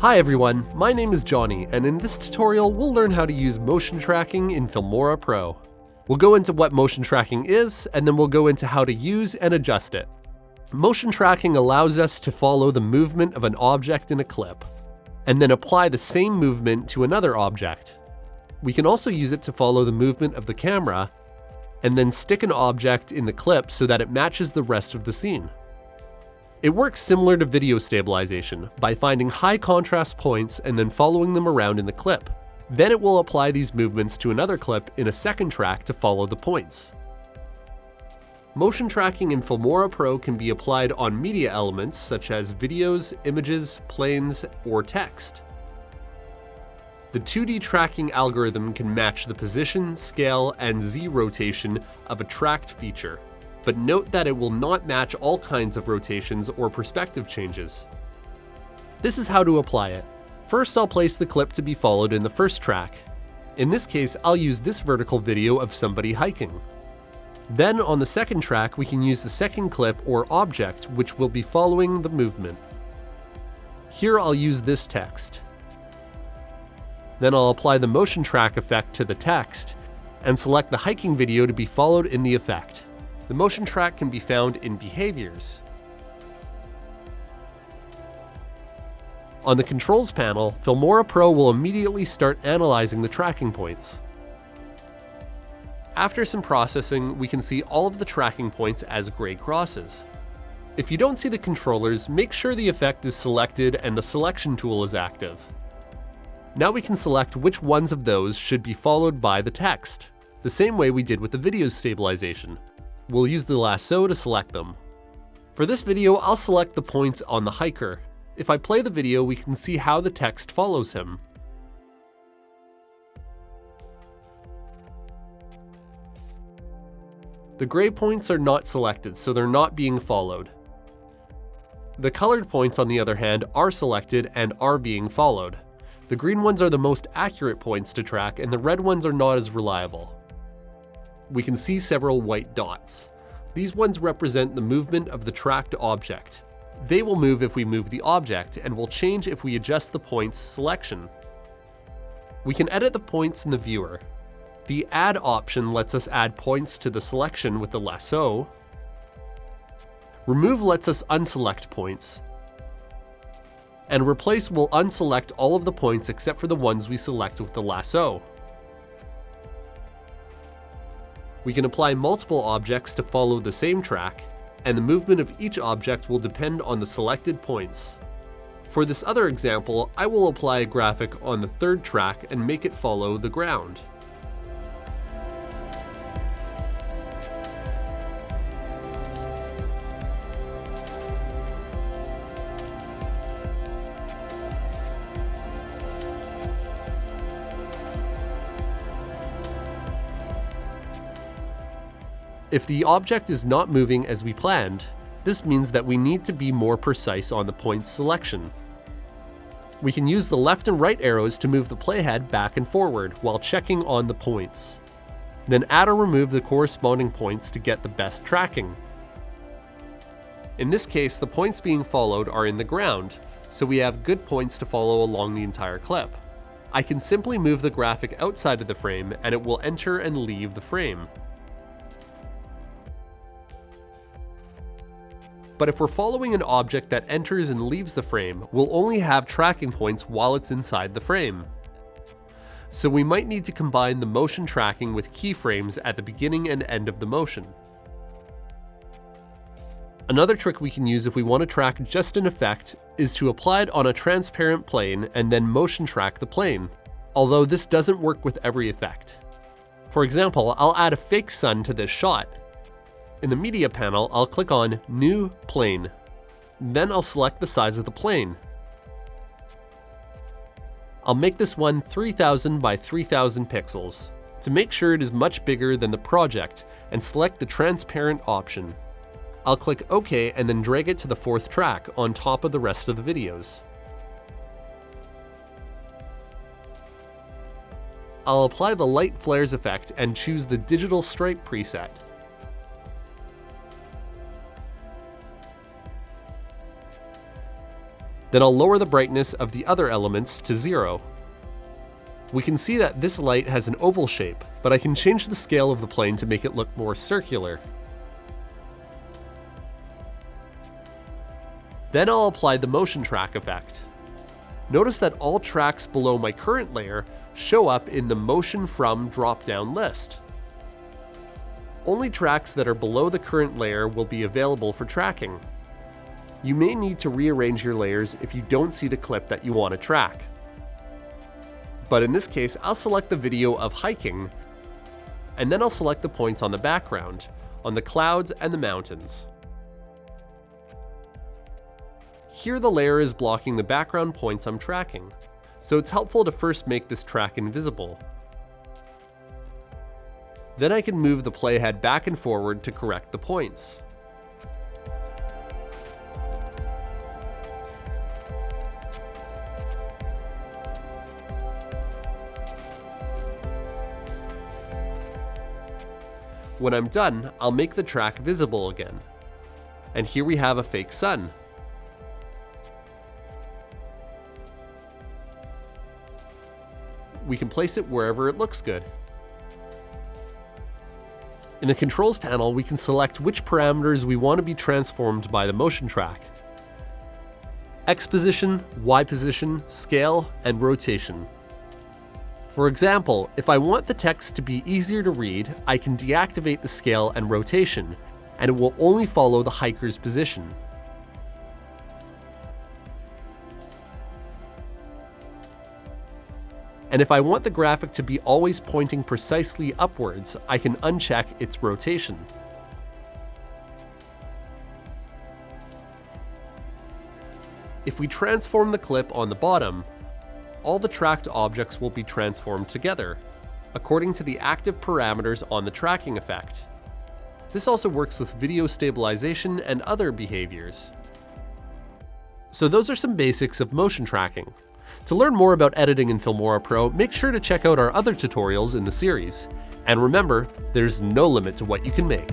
Hi everyone, my name is Johnny, and in this tutorial we'll learn how to use motion tracking in FilmoraPro. We'll go into what motion tracking is, and then we'll go into how to use and adjust it. Motion tracking allows us to follow the movement of an object in a clip, and then apply the same movement to another object. We can also use it to follow the movement of the camera, and then stick an object in the clip so that it matches the rest of the scene. It works similar to video stabilization, by finding high contrast points and then following them around in the clip. Then it will apply these movements to another clip in a second track to follow the points. Motion tracking in FilmoraPro can be applied on media elements such as videos, images, planes, or text. The 2D tracking algorithm can match the position, scale, and Z rotation of a tracked feature, but note that it will not match all kinds of rotations or perspective changes. This is how to apply it. First, I'll place the clip to be followed in the first track. In this case, I'll use this vertical video of somebody hiking. Then on the second track, we can use the second clip or object which will be following the movement. Here I'll use this text. Then I'll apply the motion track effect to the text and select the hiking video to be followed in the effect. The motion track can be found in Behaviors. On the Controls panel, FilmoraPro will immediately start analyzing the tracking points. After some processing, we can see all of the tracking points as gray crosses. If you don't see the controllers, make sure the effect is selected and the selection tool is active. Now we can select which ones of those should be followed by the text, the same way we did with the video stabilization. We'll use the lasso to select them. For this video, I'll select the points on the hiker. If I play the video, we can see how the text follows him. The gray points are not selected, so they're not being followed. The colored points, on the other hand, are selected and are being followed. The green ones are the most accurate points to track, and the red ones are not as reliable. We can see several white dots. These ones represent the movement of the tracked object. They will move if we move the object, and will change if we adjust the points selection. We can edit the points in the viewer. The Add option lets us add points to the selection with the lasso. Remove lets us unselect points. And Replace will unselect all of the points except for the ones we select with the lasso. We can apply multiple objects to follow the same track, and the movement of each object will depend on the selected points. For this other example, I will apply a graphic on the third track and make it follow the ground. If the object is not moving as we planned, this means that we need to be more precise on the points selection. We can use the left and right arrows to move the playhead back and forward while checking on the points. Then add or remove the corresponding points to get the best tracking. In this case, the points being followed are in the ground, so we have good points to follow along the entire clip. I can simply move the graphic outside of the frame and it will enter and leave the frame. But if we're following an object that enters and leaves the frame, we'll only have tracking points while it's inside the frame. So we might need to combine the motion tracking with keyframes at the beginning and end of the motion. Another trick we can use if we want to track just an effect is to apply it on a transparent plane and then motion track the plane, although this doesn't work with every effect. For example, I'll add a fake sun to this shot. In the media panel, I'll click on New Plane. Then I'll select the size of the plane. I'll make this one 3000 by 3000 pixels to make sure it is much bigger than the project, and select the transparent option. I'll click OK and then drag it to the fourth track on top of the rest of the videos. I'll apply the light flares effect and choose the digital stripe preset. Then I'll lower the brightness of the other elements to 0. We can see that this light has an oval shape, but I can change the scale of the plane to make it look more circular. Then I'll apply the motion track effect. Notice that all tracks below my current layer show up in the Motion From drop-down list. Only tracks that are below the current layer will be available for tracking. You may need to rearrange your layers if you don't see the clip that you want to track. But in this case, I'll select the video of hiking, and then I'll select the points on the background, on the clouds and the mountains. Here the layer is blocking the background points I'm tracking, so it's helpful to first make this track invisible. Then I can move the playhead back and forward to correct the points. When I'm done, I'll make the track visible again. And here we have a fake sun. We can place it wherever it looks good. In the controls panel, we can select which parameters we want to be transformed by the motion track: X position, Y position, scale, and rotation. For example, if I want the text to be easier to read, I can deactivate the scale and rotation, and it will only follow the hiker's position. And if I want the graphic to be always pointing precisely upwards, I can uncheck its rotation. If we transform the clip on the bottom, all the tracked objects will be transformed together, according to the active parameters on the tracking effect. This also works with video stabilization and other behaviors. So those are some basics of motion tracking. To learn more about editing in Filmora Pro, make sure to check out our other tutorials in the series. And remember, there's no limit to what you can make.